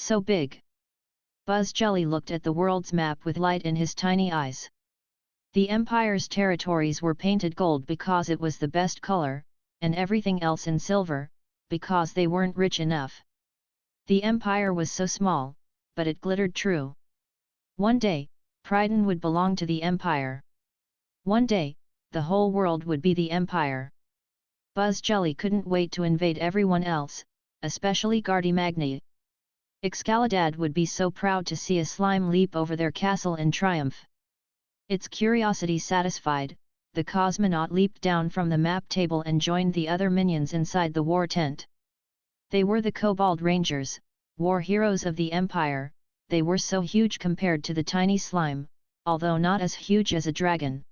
so big? Buzz Jelly looked at the world's map with light in his tiny eyes. The Empire's territories were painted gold because it was the best color, and everything else in silver, because they weren't rich enough. The Empire was so small, but it glittered true. One day, Pryden would belong to the Empire. One day, the whole world would be the Empire. Buzz Jelly couldn't wait to invade everyone else, especially Gardy Magni. Excalibur would be so proud to see a slime leap over their castle in triumph. Its curiosity satisfied, the cosmonaut leaped down from the map table and joined the other minions inside the war tent. They were the Kobold Rangers, war heroes of the Empire. They were so huge compared to the tiny slime, although not as huge as a dragon.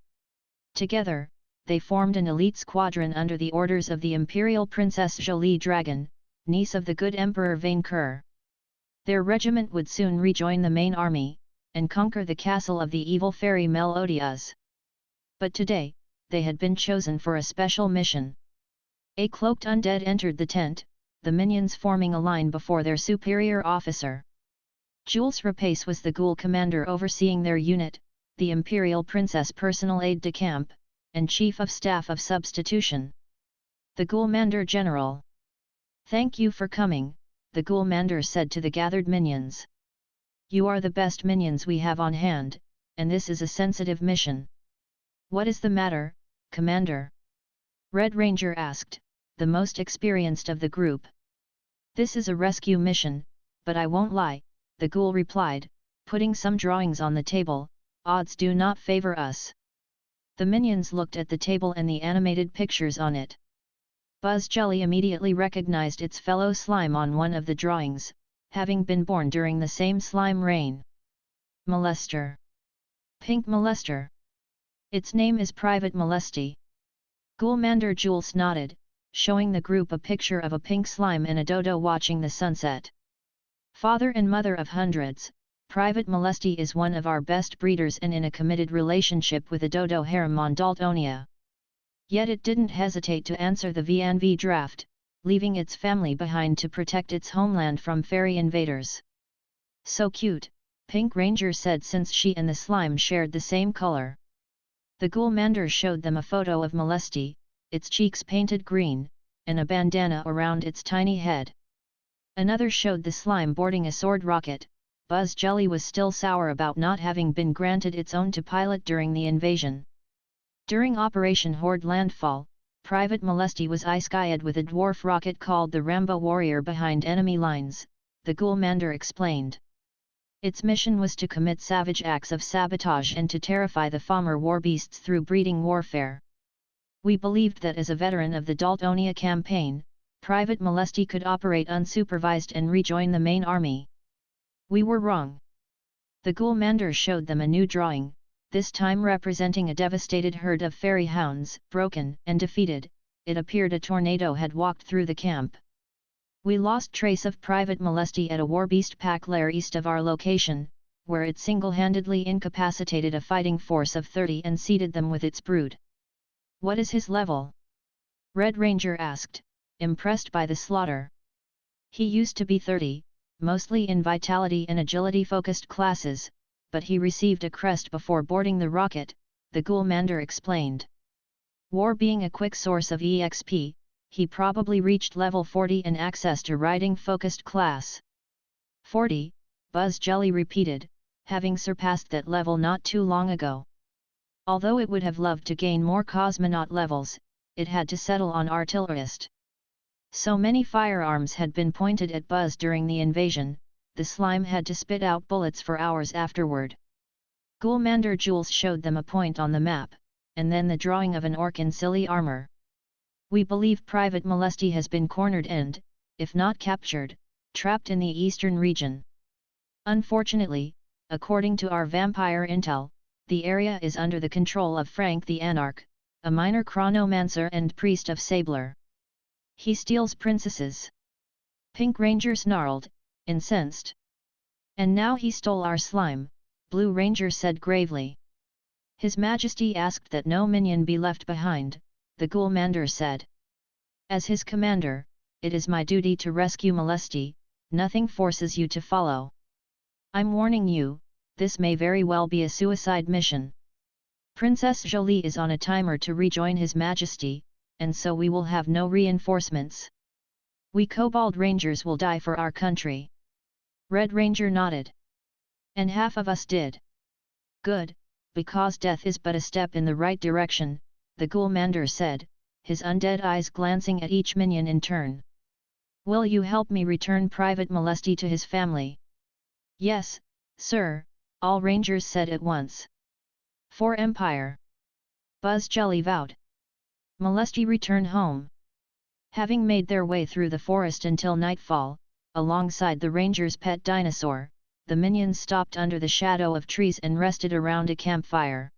Together, they formed an elite squadron under the orders of the Imperial Princess Jolie Dragon, niece of the good Emperor Vainqueur. Their regiment would soon rejoin the main army, and conquer the castle of the evil fairy Melodias. But today, they had been chosen for a special mission. A cloaked undead entered the tent, the minions forming a line before their superior officer. Jules Rapace was the ghoul commander overseeing their unit, the Imperial Princess personal aide-de-camp, and chief of staff of substitution. The Ghoulmander General. "Thank you for coming," the Ghoulmander said to the gathered minions. "You are the best minions we have on hand, and this is a sensitive mission." "What is the matter, Commander?" Red Ranger asked, the most experienced of the group. "This is a rescue mission, but I won't lie," the ghoul replied, putting some drawings on the table. "Odds do not favor us." The minions looked at the table and the animated pictures on it. Buzz Jelly immediately recognized its fellow slime on one of the drawings, having been born during the same slime reign. "Molester. Pink Molester. Its name is Private Molesty." Ghoulmander Jules nodded, showing the group a picture of a pink slime and a dodo watching the sunset. "Father and mother of hundreds, Private Molesty is one of our best breeders and in a committed relationship with a dodo harem on Daltonia." Yet it didn't hesitate to answer the V&V draft, leaving its family behind to protect its homeland from fairy invaders. "So cute," Pink Ranger said, since she and the slime shared the same color. The Ghoulmander showed them a photo of Molesty, its cheeks painted green, and a bandana around its tiny head. Another showed the slime boarding a sword rocket. Buzz Jelly was still sour about not having been granted its own to pilot during the invasion. During Operation Hoard landfall, Private Molesty was ice-skied with a dwarf rocket called the Rambo Warrior behind enemy lines, the Ghoulmander explained. Its mission was to commit savage acts of sabotage and to terrify the Falmer warbeasts through breeding warfare. "We believed that as a veteran of the Daltonia campaign, Private Molesty could operate unsupervised and rejoin the main army. We were wrong." The Ghoulmander showed them a new drawing, this time representing a devastated herd of fairy hounds. Broken and defeated, it appeared a tornado had walked through the camp. "We lost trace of Private Molesty at a warbeast pack lair east of our location, where it single-handedly incapacitated a fighting force of 30 and seeded them with its brood." "What is his level?" Red Ranger asked, impressed by the slaughter. "He used to be 30, mostly in vitality and agility-focused classes, but he received a crest before boarding the rocket," the Ghoulmander explained. "War being a quick source of EXP, he probably reached level 40 and access to riding-focused class." 40, Buzz Jelly repeated, having surpassed that level not too long ago. Although it would have loved to gain more cosmonaut levels, it had to settle on artillerist. So many firearms had been pointed at Buzz during the invasion, the slime had to spit out bullets for hours afterward. Ghoulmander Jules showed them a point on the map, and then the drawing of an orc in silly armor. "We believe Private Molesty has been cornered and, if not captured, trapped in the eastern region. Unfortunately, according to our vampire intel, the area is under the control of Frank the Anarch, a minor chronomancer and priest of Sabler. He steals princesses." Pink Ranger snarled, incensed. "And now he stole our slime," Blue Ranger said gravely. "His Majesty asked that no minion be left behind," the Ghoulmander said. "As his commander, it is my duty to rescue Molesty, nothing forces you to follow. I'm warning you, this may very well be a suicide mission. Princess Jolie is on a timer to rejoin His Majesty, and so we will have no reinforcements. We Kobold Rangers will die for our country. Red Ranger nodded. And half of us did. Good, because death is but a step in the right direction, the Ghoulmander said, his undead eyes glancing at each minion in turn. Will you help me return Private Molesty to his family? Yes, sir, all Rangers said at once. For Empire. Buzz Jelly vowed. Molesty return home. Having made their way through the forest until nightfall, alongside the Ranger's pet dinosaur, the minions stopped under the shadow of trees and rested around a campfire.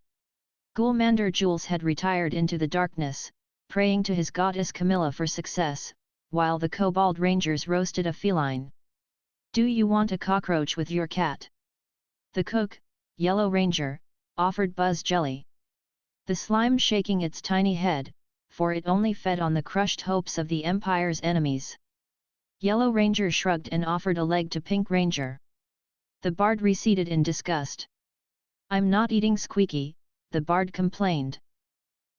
Ghoulmander Jules had retired into the darkness, praying to his goddess Camilla for success, while the Kobold Rangers roasted a feline. Do you want a cockroach with your cat? The cook, Yellow Ranger, offered Buzz Jelly. The slime shaking its tiny head, for it only fed on the crushed hopes of the Empire's enemies. Yellow Ranger shrugged and offered a leg to Pink Ranger. The Bard receded in disgust. I'm not eating Squeaky, the Bard complained.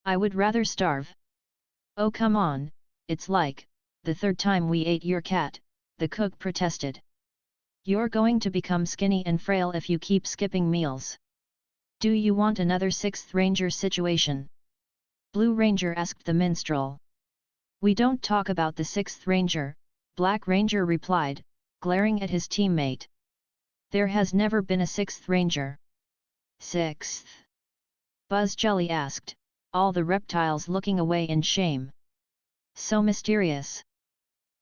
I would rather starve. Oh come on, it's like, the third time we ate your cat, the cook protested. You're going to become skinny and frail if you keep skipping meals. Do you want another 6th Ranger situation? Blue Ranger asked the minstrel. We don't talk about the 6th Ranger, Black Ranger replied, glaring at his teammate. There has never been a 6th Ranger. 6th? Buzz Jelly asked, all the reptiles looking away in shame. So mysterious.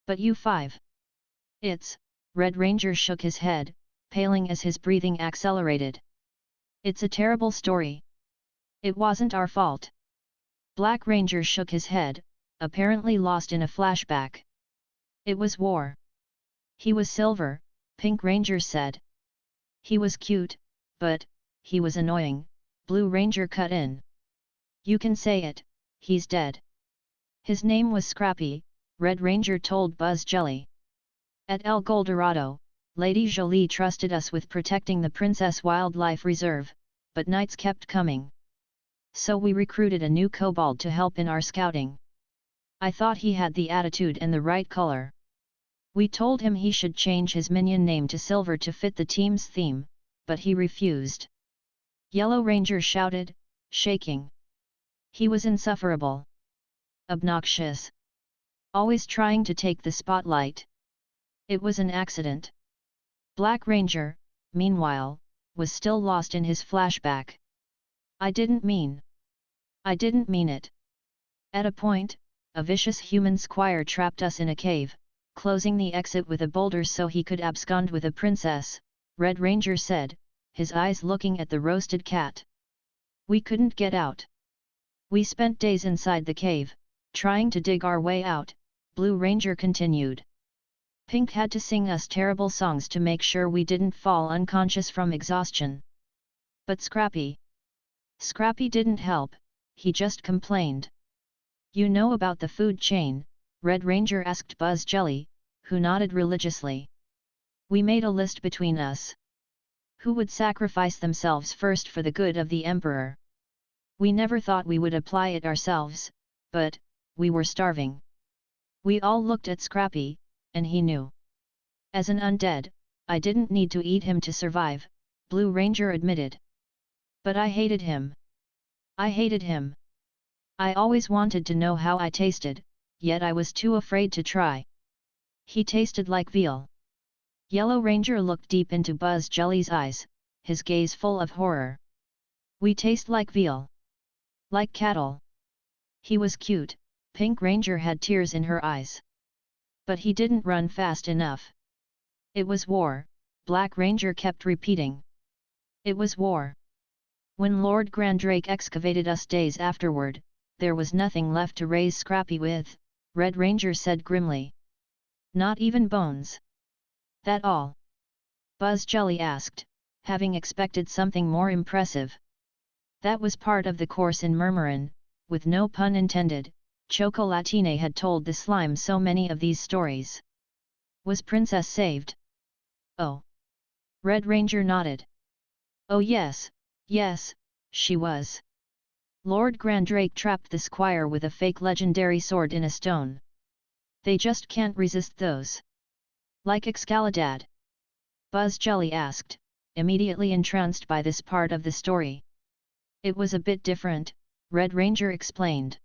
But you 5. It's, Red Ranger shook his head, paling as his breathing accelerated. It's a terrible story. It wasn't our fault. Black Ranger shook his head, apparently lost in a flashback. It was war. He was silver, Pink Ranger said. He was cute, but, he was annoying, Blue Ranger cut in. You can say it, he's dead. His name was Scrappy, Red Ranger told Buzz Jelly. At El Goldorado, Lady Jolie trusted us with protecting the Princess Wildlife Reserve, but nights kept coming. So we recruited a new kobold to help in our scouting. I thought he had the attitude and the right color. We told him he should change his minion name to Silver to fit the team's theme, but he refused. Yellow Ranger shouted, shaking. He was insufferable. Obnoxious. Always trying to take the spotlight. It was an accident. Black Ranger, meanwhile, was still lost in his flashback. I didn't mean it. At a point, a vicious human squire trapped us in a cave, closing the exit with a boulder so he could abscond with a princess, Red Ranger said, his eyes looking at the roasted cat. We couldn't get out. We spent days inside the cave, trying to dig our way out, Blue Ranger continued. Pink had to sing us terrible songs to make sure we didn't fall unconscious from exhaustion. But Scrappy didn't help, he just complained. You know about the food chain, Red Ranger asked Buzz Jelly, who nodded religiously. We made a list between us. Who would sacrifice themselves first for the good of the Emperor? We never thought we would apply it ourselves, but, we were starving. We all looked at Scrappy, and he knew. As an undead, I didn't need to eat him to survive, Blue Ranger admitted. But I hated him. I always wanted to know how I tasted, yet I was too afraid to try. He tasted like veal. Yellow Ranger looked deep into Buzz Jelly's eyes, his gaze full of horror. We taste like veal. Like cattle. He was cute, Pink Ranger had tears in her eyes. But he didn't run fast enough. It was war, Black Ranger kept repeating. It was war. When Lord Grandrake excavated us days afterward, there was nothing left to raise Scrappy with, Red Ranger said grimly. Not even bones. That all? Buzz Jelly asked, having expected something more impressive. That was part of the course in Murmurin, with no pun intended, Chocolatine had told the slime so many of these stories. Was Princess saved? Oh. Red Ranger nodded. Oh yes, yes, she was. Lord Grandrake trapped the squire with a fake legendary sword in a stone. They just can't resist those. Like Excalibur? Buzz Jelly asked, immediately entranced by this part of the story. It was a bit different, Red Ranger explained.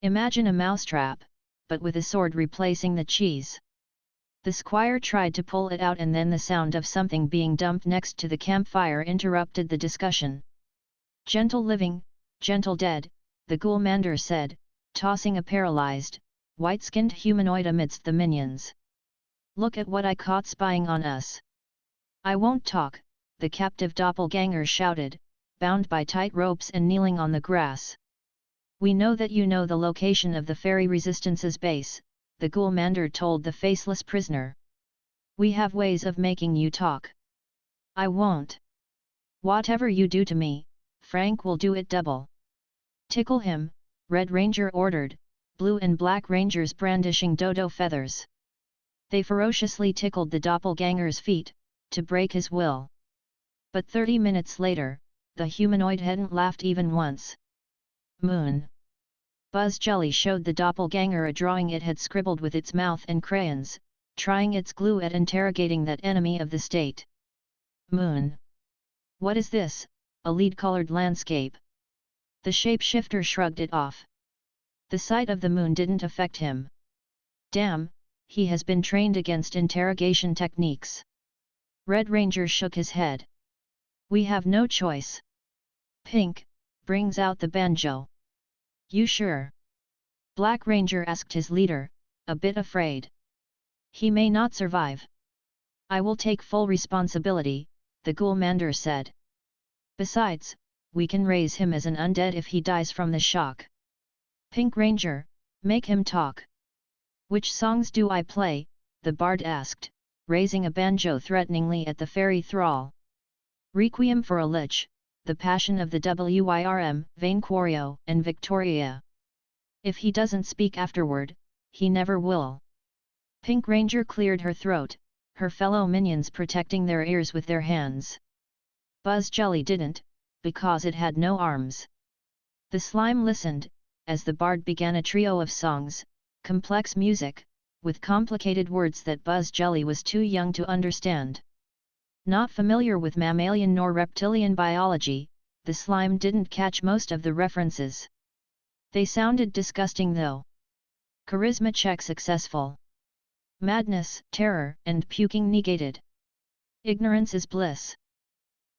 Imagine a mousetrap, but with a sword replacing the cheese. The squire tried to pull it out and then the sound of something being dumped next to the campfire interrupted the discussion. Gentle living, gentle dead, the ghoulmander said, tossing a paralyzed, white-skinned humanoid amidst the minions. Look at what I caught spying on us. I won't talk, the captive doppelganger shouted, bound by tight ropes and kneeling on the grass. We know that you know the location of the fairy resistance's base, the ghoulmander told the faceless prisoner. We have ways of making you talk. I won't. Whatever you do to me, Frank will do it double. Tickle him, Red Ranger ordered, blue and black rangers brandishing dodo feathers. They ferociously tickled the doppelganger's feet, to break his will. But 30 minutes later, the humanoid hadn't laughed even once. Moon. Buzz Jelly showed the doppelganger a drawing it had scribbled with its mouth and crayons, trying its glue at interrogating that enemy of the state. Moon. What is this, a lead-colored landscape? The shapeshifter shrugged it off. The sight of the moon didn't affect him. Damn, he has been trained against interrogation techniques. Red Ranger shook his head. We have no choice. Pink, brings out the banjo. You sure? Black Ranger asked his leader, a bit afraid. He may not survive. I will take full responsibility, the ghoulmander said. Besides, we can raise him as an undead if he dies from the shock. Pink Ranger, make him talk. Which songs do I play? The bard asked, raising a banjo threateningly at the fairy thrall. Requiem for a Lich, The Passion of the Wyrm, Vainqueur, and Victoria. If he doesn't speak afterward, he never will. Pink Ranger cleared her throat, her fellow minions protecting their ears with their hands. Buzz Jelly didn't, because it had no arms. The slime listened, as the bard began a trio of songs, complex music, with complicated words that Buzz Jelly was too young to understand. Not familiar with mammalian nor reptilian biology, the slime didn't catch most of the references. They sounded disgusting though. Charisma check successful. Madness, terror, and puking negated. Ignorance is bliss.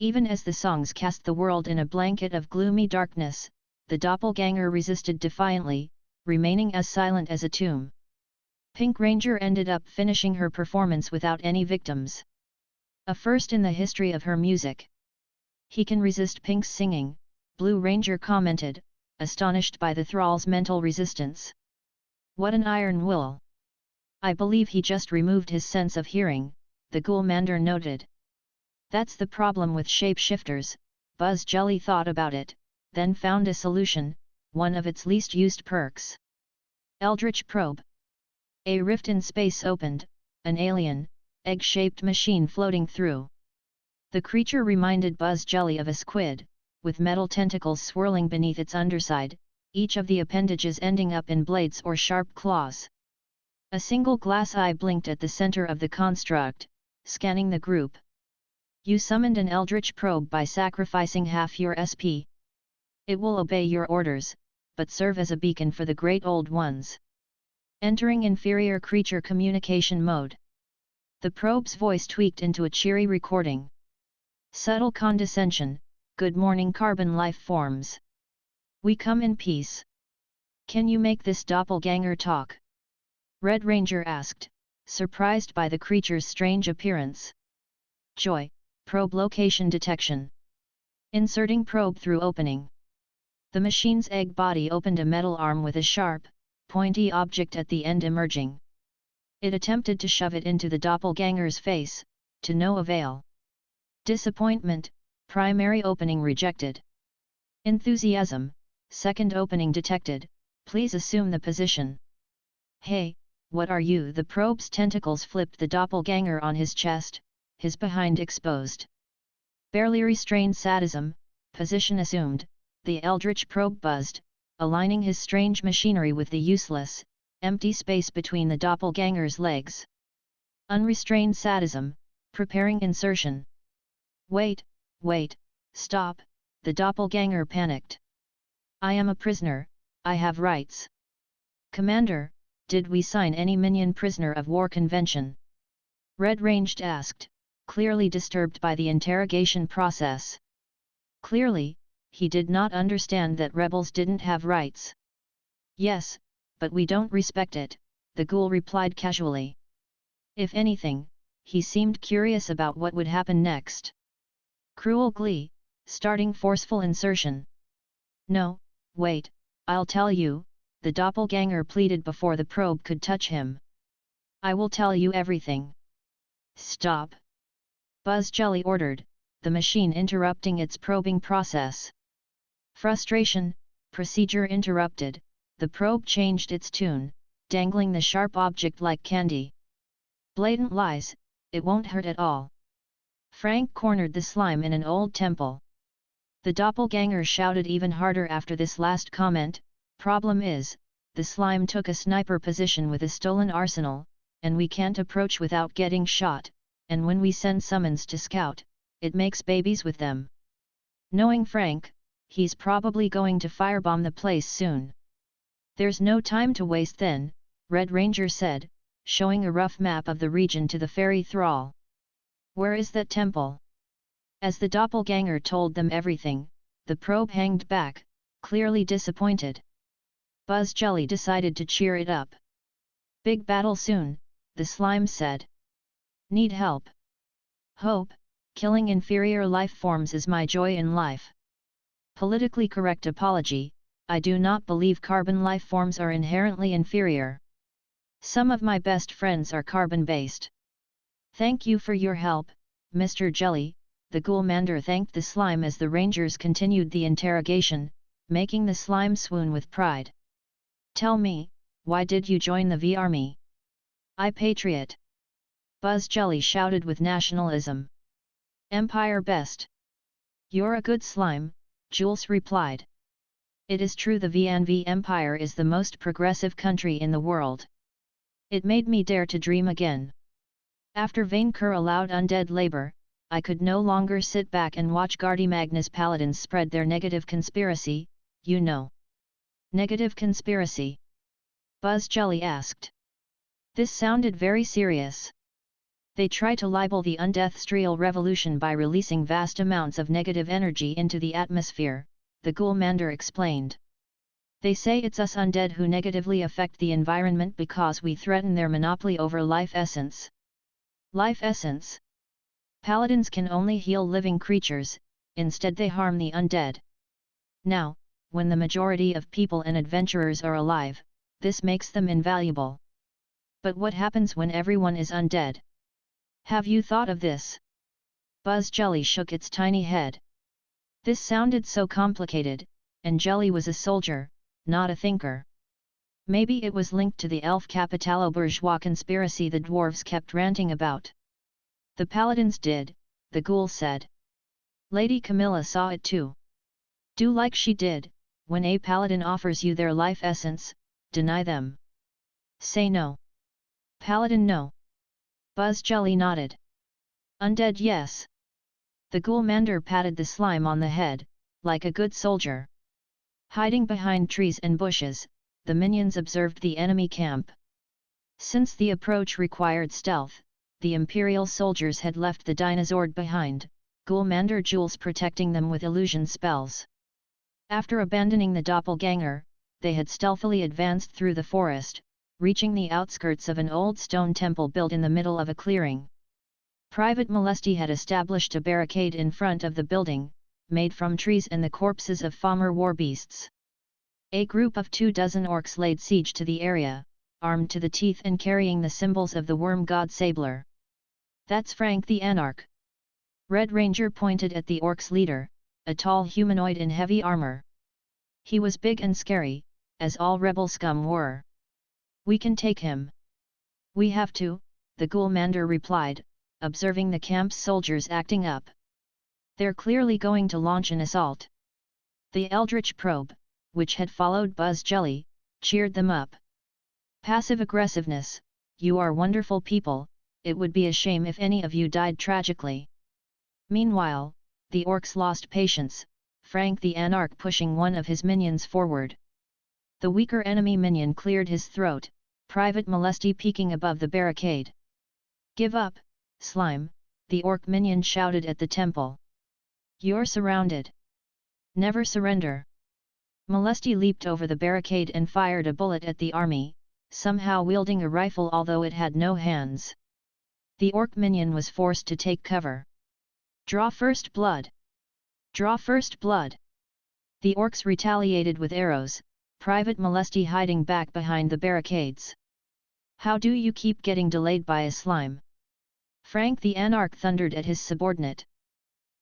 Even as the songs cast the world in a blanket of gloomy darkness, the doppelganger resisted defiantly, remaining as silent as a tomb. Pink Ranger ended up finishing her performance without any victims. A first in the history of her music. He can resist Pink's singing, Blue Ranger commented, astonished by the thrall's mental resistance. What an iron will! I believe he just removed his sense of hearing, the ghoulmander noted. That's the problem with shapeshifters, Buzz Jelly thought about it, then found a solution, one of its least used perks. Eldritch Probe. A rift in space opened, an alien, egg-shaped machine floating through. The creature reminded Buzz Jelly of a squid, with metal tentacles swirling beneath its underside, each of the appendages ending up in blades or sharp claws. A single glass eye blinked at the center of the construct, scanning the group. You summoned an Eldritch Probe by sacrificing half your SP. It will obey your orders, but serve as a beacon for the Great Old Ones. Entering inferior creature communication mode. The probe's voice tweaked into a cheery recording. Subtle condescension, good morning carbon life forms. We come in peace. Can you make this doppelganger talk? Red Ranger asked, surprised by the creature's strange appearance. Joy, probe location detection. Inserting probe through opening. The machine's egg body opened a metal arm with a sharp, pointy object at the end emerging. It attempted to shove it into the doppelganger's face, to no avail. Disappointment, primary opening rejected. Enthusiasm, second opening detected, please assume the position. Hey, "What are you?" The probe's tentacles flipped the doppelganger on his chest, his behind exposed. Barely restrained sadism, position assumed, the eldritch probe buzzed, aligning his strange machinery with the useless, empty space between the doppelganger's legs. Unrestrained sadism, preparing insertion. Wait, stop, the doppelganger panicked. "I am a prisoner, I have rights." "Commander, did we sign any minion prisoner of war convention?" Red Ranged asked, clearly disturbed by the interrogation process. Clearly, he did not understand that rebels didn't have rights. "Yes, but we don't respect it," the ghoul replied casually. If anything, he seemed curious about what would happen next. Cruel glee, starting forceful insertion. "No, wait, I'll tell you," the doppelganger pleaded before the probe could touch him. "I will tell you everything." "Stop!" Buzz Jelly ordered, the machine interrupting its probing process. Frustration, procedure interrupted, the probe changed its tune, dangling the sharp object like candy. "Blatant lies, it won't hurt at all." Frank cornered the slime in an old temple. The doppelganger shouted even harder after this last comment. "Problem is, the slime took a sniper position with a stolen arsenal, and we can't approach without getting shot, and when we send summons to scout, it makes babies with them. Knowing Frank, he's probably going to firebomb the place soon." "There's no time to waste then," Red Ranger said, showing a rough map of the region to the fairy thrall. "Where is that temple?" As the doppelganger told them everything, the probe hanged back, clearly disappointed. Buzz Jelly decided to cheer it up. "Big battle soon," the slime said. "Need help?" "Hope, killing inferior life forms is my joy in life." Politically correct apology, I do not believe carbon life forms are inherently inferior. Some of my best friends are carbon-based. Thank you for your help, Mr. Jelly, the Ghoulmander thanked the slime as the rangers continued the interrogation, making the slime swoon with pride. "Tell me, why did you join the V Army?" "I patriot." Buzz Jelly shouted with nationalism. "Empire best." "You're a good slime," Jules replied. "It is true the VNV Empire is the most progressive country in the world. It made me dare to dream again. After Vainqueur allowed undead labor, I could no longer sit back and watch Gardy Magnus paladins spread their negative conspiracy, you know." "Negative conspiracy?" Buzz Jelly asked. This sounded very serious. "They try to libel the Undeathstrial Revolution by releasing vast amounts of negative energy into the atmosphere," the Ghoulmander explained. "They say it's us undead who negatively affect the environment because we threaten their monopoly over life essence." "Life essence? Paladins can only heal living creatures, instead they harm the undead. Now, when the majority of people and adventurers are alive, this makes them invaluable. But what happens when everyone is undead? Have you thought of this?" Buzz Jelly shook its tiny head. This sounded so complicated, and Jelly was a soldier, not a thinker. Maybe it was linked to the elf capitalo-bourgeois conspiracy the dwarves kept ranting about. "The paladins did," the ghoul said. "Lady Camilla saw it too. Do like she did, when a paladin offers you their life essence, deny them. Say no." "Paladin no." Buzz Jelly nodded. "Undead yes." The Ghoulmander patted the slime on the head, like a good soldier. Hiding behind trees and bushes, the minions observed the enemy camp. Since the approach required stealth, the Imperial soldiers had left the Dinozord behind, Ghoulmander Jules protecting them with illusion spells. After abandoning the doppelganger, they had stealthily advanced through the forest, reaching the outskirts of an old stone temple built in the middle of a clearing. Private Molesty had established a barricade in front of the building, made from trees and the corpses of former war beasts. A group of 24 orcs laid siege to the area, armed to the teeth and carrying the symbols of the worm god Sabler. "That's Frank the Anarch." Red Ranger pointed at the orcs' leader, a tall humanoid in heavy armor. He was big and scary, as all rebel scum were. "We can take him." We have to, the Ghoulmander replied, observing the camp's soldiers acting up. They're clearly going to launch an assault. The Eldritch Probe, which had followed Buzz Jelly, cheered them up. Passive aggressiveness, you are wonderful people, it would be a shame if any of you died tragically. Meanwhile, the orcs lost patience, Frank the Anarch pushing one of his minions forward. The weaker enemy minion cleared his throat, Private Molesty peeking above the barricade. Give up, slime, the orc minion shouted at the temple. You're surrounded. Never surrender. Molesty leaped over the barricade and fired a bullet at the army, somehow wielding a rifle although it had no hands. The orc minion was forced to take cover. Draw first blood! Draw first blood! The orcs retaliated with arrows, Private Molesty hiding back behind the barricades. How do you keep getting delayed by a slime? Frank the Anarch thundered at his subordinate.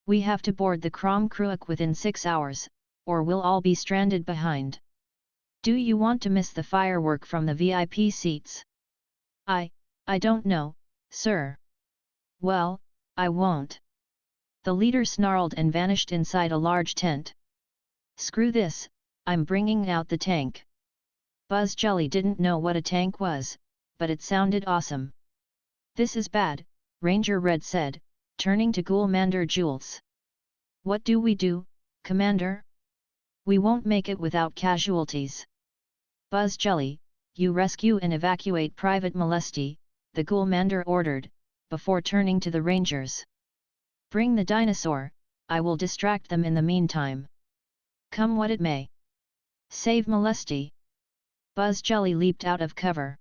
We have to board the Crom Cruach within 6 hours, or we'll all be stranded behind. Do you want to miss the firework from the VIP seats? I don't know, sir. Well, I won't. The leader snarled and vanished inside a large tent. Screw this, I'm bringing out the tank. Buzz Jelly didn't know what a tank was, but it sounded awesome. This is bad, Ranger Red said, turning to Ghoulmander Jules. What do we do, Commander? We won't make it without casualties. Buzz Jelly, you rescue and evacuate Private Molesty, the Ghoulmander ordered, before turning to the Rangers. Bring the dinosaur, I will distract them in the meantime. Come what it may. Save Molesty. Buzz Jelly leaped out of cover.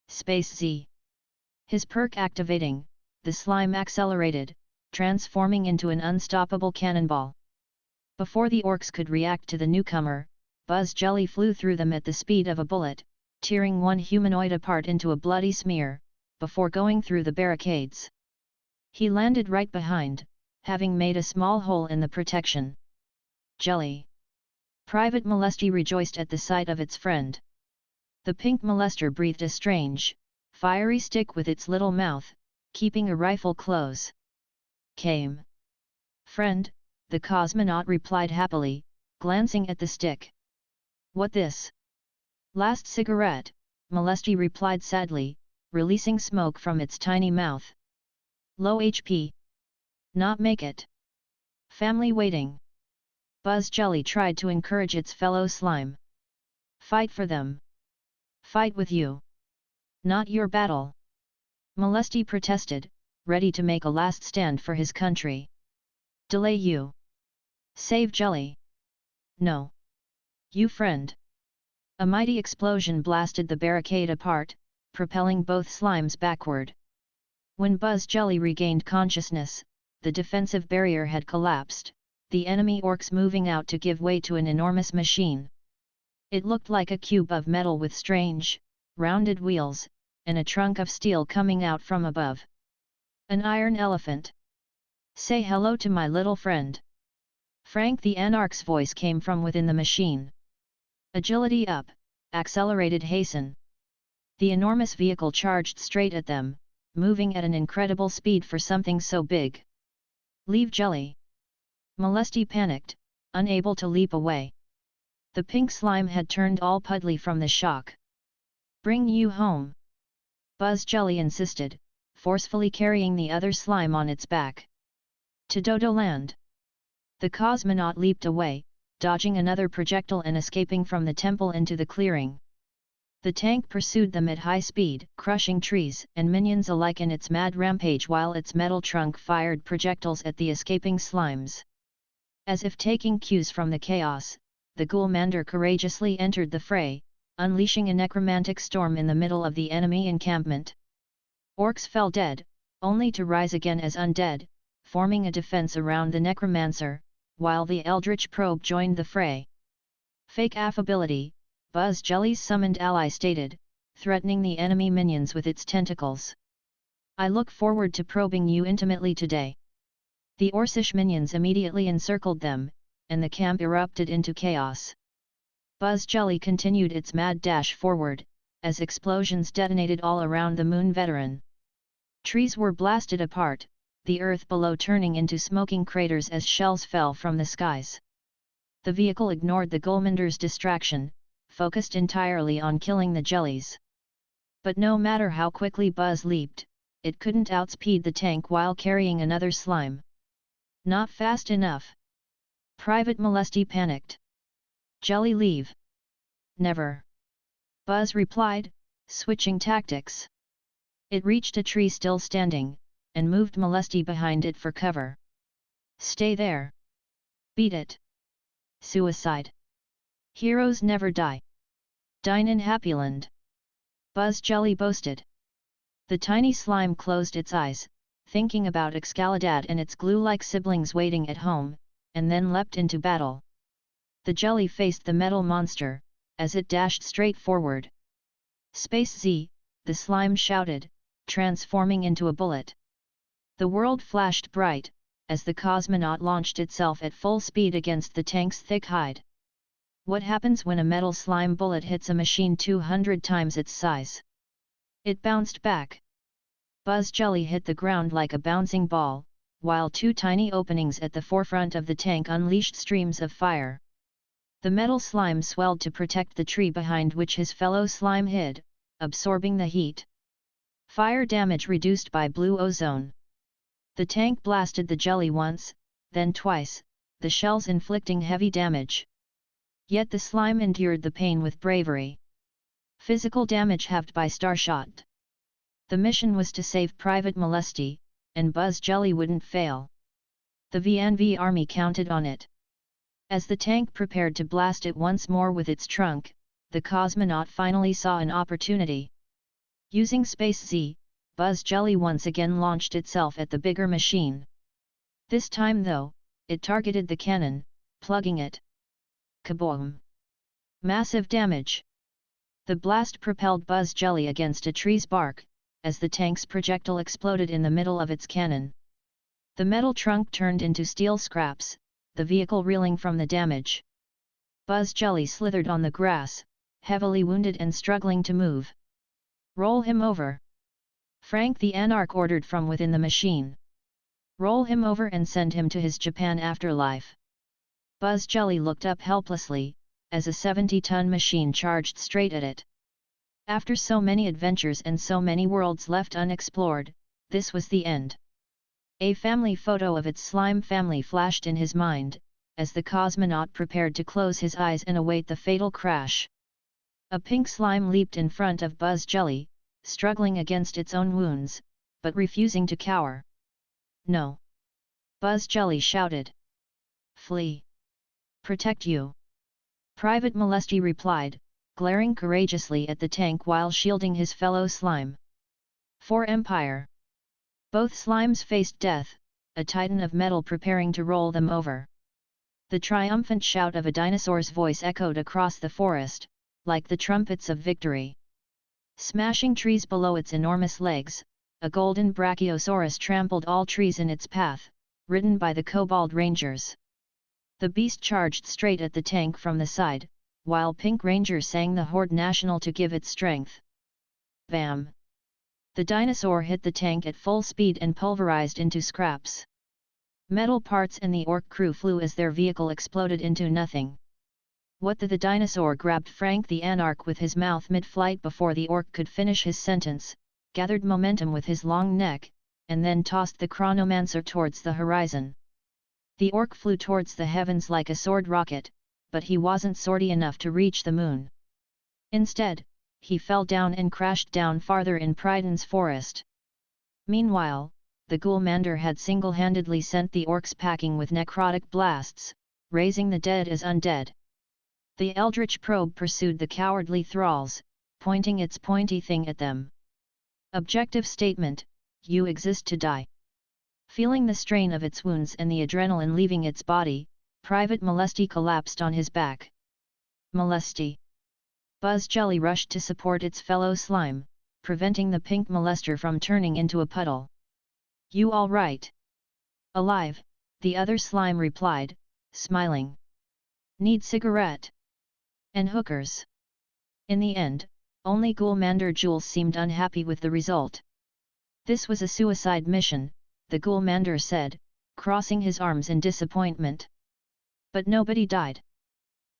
Space Z. His perk activating, the slime accelerated, transforming into an unstoppable cannonball. Before the orcs could react to the newcomer, Buzz Jelly flew through them at the speed of a bullet, tearing one humanoid apart into a bloody smear, before going through the barricades. He landed right behind, having made a small hole in the protection. Jelly. Private Molesty rejoiced at the sight of its friend. The pink molester breathed a strange, fiery stick with its little mouth, keeping a rifle close. Came. Friend, the cosmonaut replied happily, glancing at the stick. What this? Last cigarette, Molesty replied sadly, releasing smoke from its tiny mouth. Low HP. Not make it. Family waiting. Buzz Jelly tried to encourage its fellow slime. Fight for them. Fight with you. Not your battle. Molesty protested, ready to make a last stand for his country. Delay you. Save Jelly. No. You friend. A mighty explosion blasted the barricade apart, propelling both slimes backward. When Buzz Jelly regained consciousness, the defensive barrier had collapsed, the enemy orcs moving out to give way to an enormous machine. It looked like a cube of metal with strange, rounded wheels, and a trunk of steel coming out from above. An iron elephant. Say hello to my little friend. Frank the Anarch's voice came from within the machine. Agility up, accelerated hasten. The enormous vehicle charged straight at them, moving at an incredible speed for something so big. Leave Jelly. Molesty panicked, unable to leap away. The pink slime had turned all puddly from the shock. Bring you home. Buzz Jelly insisted, forcefully carrying the other slime on its back. To Dodo Land. The cosmonaut leaped away, dodging another projectile and escaping from the temple into the clearing. The tank pursued them at high speed, crushing trees and minions alike in its mad rampage while its metal trunk fired projectiles at the escaping slimes. As if taking cues from the chaos, the Ghoulmander courageously entered the fray, unleashing a necromantic storm in the middle of the enemy encampment. Orcs fell dead, only to rise again as undead, forming a defense around the necromancer, while the Eldritch Probe joined the fray. Fake affability, Buzz Jelly's summoned ally stated, threatening the enemy minions with its tentacles. I look forward to probing you intimately today. The Orcish minions immediately encircled them, and the camp erupted into chaos. Buzz Jelly continued its mad dash forward, as explosions detonated all around the Moon veteran. Trees were blasted apart, the earth below turning into smoking craters as shells fell from the skies. The vehicle ignored the Gulmander's distraction, focused entirely on killing the jellies. But no matter how quickly Buzz leaped, it couldn't outspeed the tank while carrying another slime. Not fast enough. Private Molesty panicked. Jelly leave. Never. Buzz replied, switching tactics. It reached a tree still standing, and moved Molesty behind it for cover. Stay there. Beat it. Suicide. Heroes never die. Dine in Happyland. Buzz Jelly boasted. The tiny slime closed its eyes, thinking about Excalibur and its glue-like siblings waiting at home, and then leapt into battle. The jelly faced the metal monster, as it dashed straight forward. Space Z, the slime shouted, transforming into a bullet. The world flashed bright, as the cosmonaut launched itself at full speed against the tank's thick hide. What happens when a metal slime bullet hits a machine 200 times its size? It bounced back. Buzz Jelly hit the ground like a bouncing ball, while two tiny openings at the forefront of the tank unleashed streams of fire. The metal slime swelled to protect the tree behind which his fellow slime hid, absorbing the heat. Fire damage reduced by blue ozone. The tank blasted the jelly once, then twice, the shells inflicting heavy damage. Yet the slime endured the pain with bravery. Physical damage halved by Starshot. The mission was to save Private Molesty, and Buzz Jelly wouldn't fail. The VNV army counted on it. As the tank prepared to blast it once more with its trunk, the cosmonaut finally saw an opportunity. Using Space Z, Buzz Jelly once again launched itself at the bigger machine. This time though, it targeted the cannon, plugging it. Kaboom! Massive damage! The blast propelled Buzz Jelly against a tree's bark, as the tank's projectile exploded in the middle of its cannon. The metal trunk turned into steel scraps, the vehicle reeling from the damage. Buzz Jelly slithered on the grass, heavily wounded and struggling to move. Roll him over! Frank the Anarch ordered from within the machine. Roll him over and send him to his Japan afterlife. Buzz Jelly looked up helplessly, as a 70-ton machine charged straight at it. After so many adventures and so many worlds left unexplored, this was the end. A family photo of its slime family flashed in his mind, as the cosmonaut prepared to close his eyes and await the fatal crash. A pink slime leaped in front of Buzz Jelly, struggling against its own wounds, but refusing to cower. No! Buzz Jelly shouted. Flee! Protect you! Private Molesty replied, glaring courageously at the tank while shielding his fellow slime. For Empire! Both slimes faced death, a titan of metal preparing to roll them over. The triumphant shout of a dinosaur's voice echoed across the forest, like the trumpets of victory. Smashing trees below its enormous legs, a golden Brachiosaurus trampled all trees in its path, ridden by the Kobold Rangers. The beast charged straight at the tank from the side, while Pink Ranger sang the Horde National to give it strength. Bam! The dinosaur hit the tank at full speed and pulverized into scraps. Metal parts and the orc crew flew as their vehicle exploded into nothing. What the dinosaur grabbed Frank the Anarch with his mouth mid-flight before the orc could finish his sentence, gathered momentum with his long neck, and then tossed the chronomancer towards the horizon. The orc flew towards the heavens like a sword rocket, but he wasn't swordy enough to reach the moon. Instead, he fell down and crashed down farther in Pryden's forest. Meanwhile, the Ghoulmander had single-handedly sent the orcs packing with necrotic blasts, raising the dead as undead. The Eldritch probe pursued the cowardly thralls, pointing its pointy thing at them. Objective statement: you exist to die. Feeling the strain of its wounds and the adrenaline leaving its body, Private Molesty collapsed on his back. Molesty! Buzz Jelly rushed to support its fellow slime, preventing the pink molester from turning into a puddle. You all right? Alive, the other slime replied, smiling. Need cigarette? And hookers? In the end, Only Ghoulmander Jules seemed unhappy with the result. This was a suicide mission, the Ghoulmander said, crossing his arms in disappointment. But nobody died.